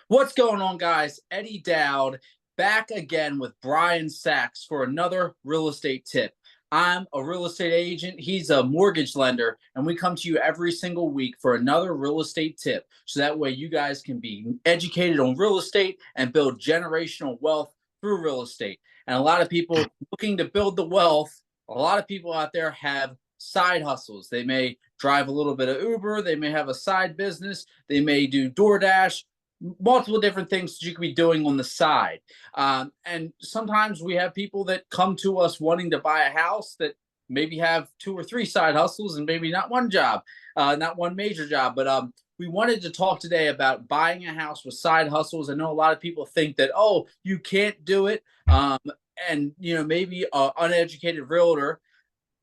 What's going on, guys? Eddie Dowd back again with Brian Sachs for another real estate tip. I'm a real estate agent. He's a mortgage lender, and we come to you every single week for another real estate tip. So that way you guys can be educated on real estate and build generational wealth through real estate. And a lot of people looking to build the wealth, a lot of people out there have side hustles. They may drive a little bit of Uber, they may have a side business, they may do DoorDash, multiple different things that you could be doing on the side. And sometimes we have people that come to us wanting to buy a house that maybe have two or three side hustles and maybe not one job, not one major job. But we wanted to talk today about buying a house with side hustles. I know a lot of people think that, oh, you can't do it. And, maybe an uneducated realtor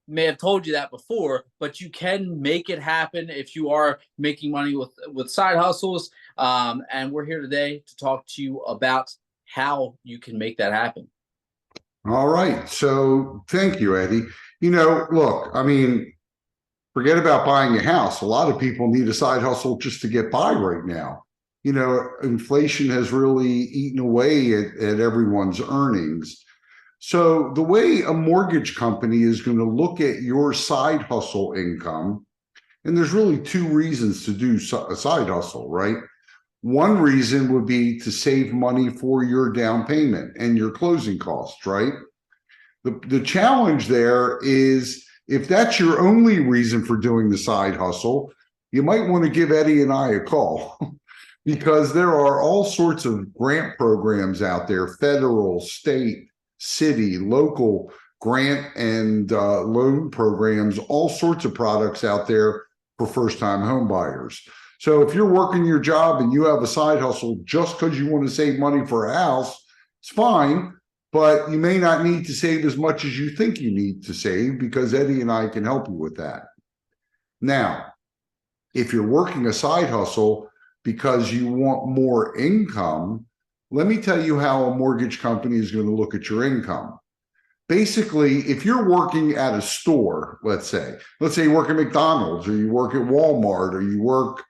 may have told you that before, but you can make it happen if you are making money with side hustles. And we're here today to talk to you about how you can make that happen. All right. So thank you, Eddie. Look, forget about buying a house. A lot of people need a side hustle just to get by right now. Inflation has really eaten away at everyone's earnings. So the way a mortgage company is going to look at your side hustle income, and there's really two reasons to do a side hustle, right? One reason would be to save money for your down payment and your closing costs, right? The challenge there is if that's your only reason for doing the side hustle, you might want to give Eddie and I a call because there are all sorts of grant programs out there, federal, state, city, local grant and loan programs, all sorts of products out there for first-time home buyers. So if you're working your job and you have a side hustle just because you want to save money for a house, it's fine, but you may not need to save as much as you think you need to save because Eddie and I can help you with that. Now, if you're working a side hustle because you want more income, let me tell you how a mortgage company is going to look at your income. Basically, if you're working at a store, let's say you work at McDonald's or you work at Walmart or you work,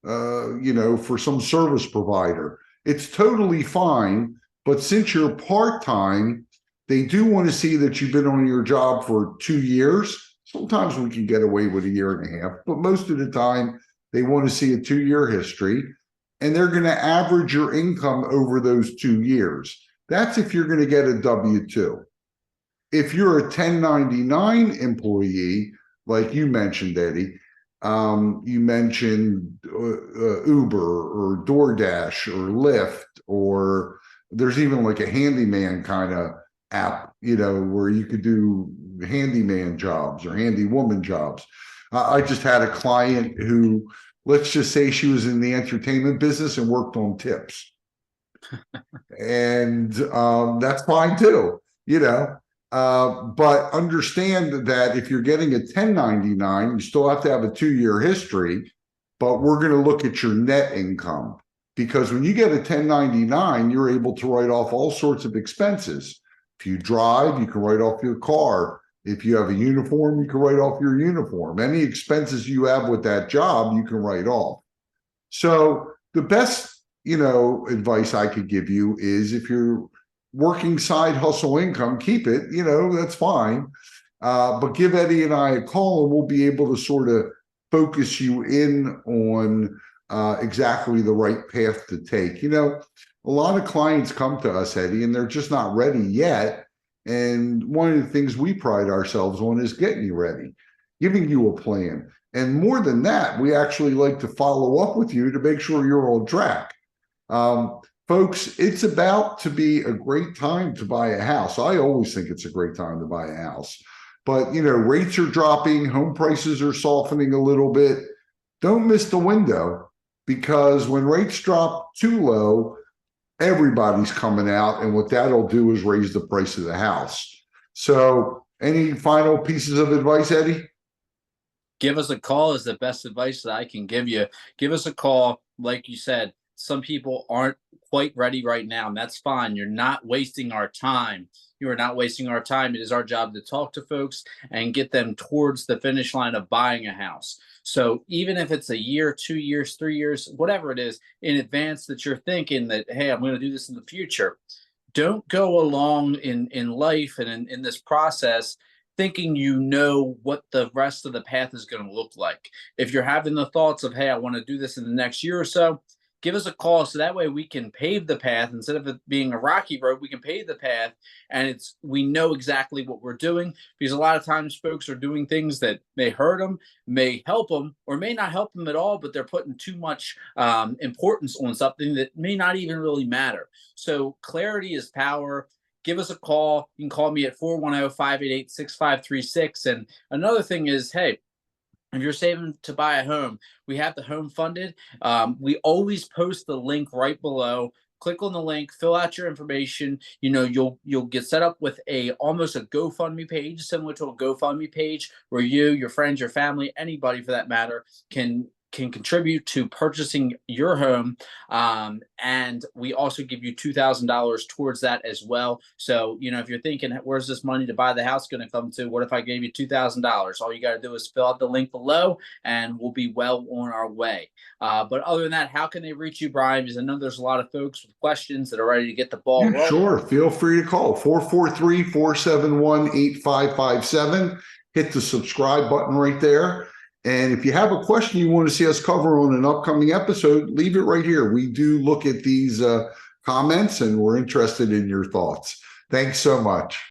for some service provider, it's totally fine. But since you're part-time, they do want to see that you've been on your job for 2 years. Sometimes we can get away with a year and a half, but most of the time they want to see a 2-year history. And they're going to average your income over those 2 years. That's if you're going to get a W-2. If you're a 1099 employee, like you mentioned, Eddie, you mentioned Uber or DoorDash or Lyft, or there's even like a handyman kind of app, where you could do handyman jobs or handywoman jobs. I just had a client who, let's just say she was in the entertainment business and worked on tips. And that's fine too, but understand that if you're getting a 1099, you still have to have a 2-year history, but we're going to look at your net income because when you get a 1099, you're able to write off all sorts of expenses. If you drive, you can write off your car. If you have a uniform, you can write off your uniform. Any expenses you have with that job, you can write off. So the best, advice I could give you is if you're working side hustle income, keep it, that's fine. But give Eddie and I a call and we'll be able to sort of focus you in on exactly the right path to take. A lot of clients come to us, Eddie, and they're just not ready yet. And one of the things we pride ourselves on is getting you ready, giving you a plan. And more than that, we actually like to follow up with you to make sure you're on track. Folks, it's about to be a great time to buy a house. I always think it's a great time to buy a house. But, rates are dropping, home prices are softening a little bit. Don't miss the window because when rates drop too low, everybody's coming out, and what that'll do is raise the price of the house. So any final pieces of advice, Eddie? Give us a call is the best advice that I can give you. Give us a call. Like you said, some people aren't quite ready right now, and that's fine. You're not wasting our time. You are not wasting our time. It is our job to talk to folks and get them towards the finish line of buying a house. So even if it's a year, 2 years, 3 years, whatever it is in advance that you're thinking that, hey, I'm going to do this in the future, don't go along in life and in this process thinking you know what the rest of the path is going to look like. If you're having the thoughts of, hey, I want to do this in the next year or so, give us a call so that way we can pave the path. Instead of it being a rocky road, we can pave the path, and we know exactly what we're doing, because a lot of times folks are doing things that may hurt them, may help them, or may not help them at all, but they're putting too much importance on something that may not even really matter. So clarity is power. Give us a call. You can call me at 410-588-6536. And another thing is, hey, if you're saving to buy a home, we have the home funded. We always post the link right below. Click on the link, fill out your information. You'll get set up with almost a GoFundMe page, similar to a GoFundMe page, where you, your friends, your family, anybody for that matter, can contribute to purchasing your home. And we also give you $2,000 towards that as well. So, if you're thinking, where's this money to buy the house going to come to? What if I gave you $2,000? All you got to do is fill out the link below and we'll be well on our way. But other than that, how can they reach you, Brian? Because I know there's a lot of folks with questions that are ready to get the ball rolling. Sure. Feel free to call 443-471-8557. Hit the subscribe button right there. And if you have a question you want to see us cover on an upcoming episode, leave it right here. We do look at these comments and we're interested in your thoughts. Thanks so much.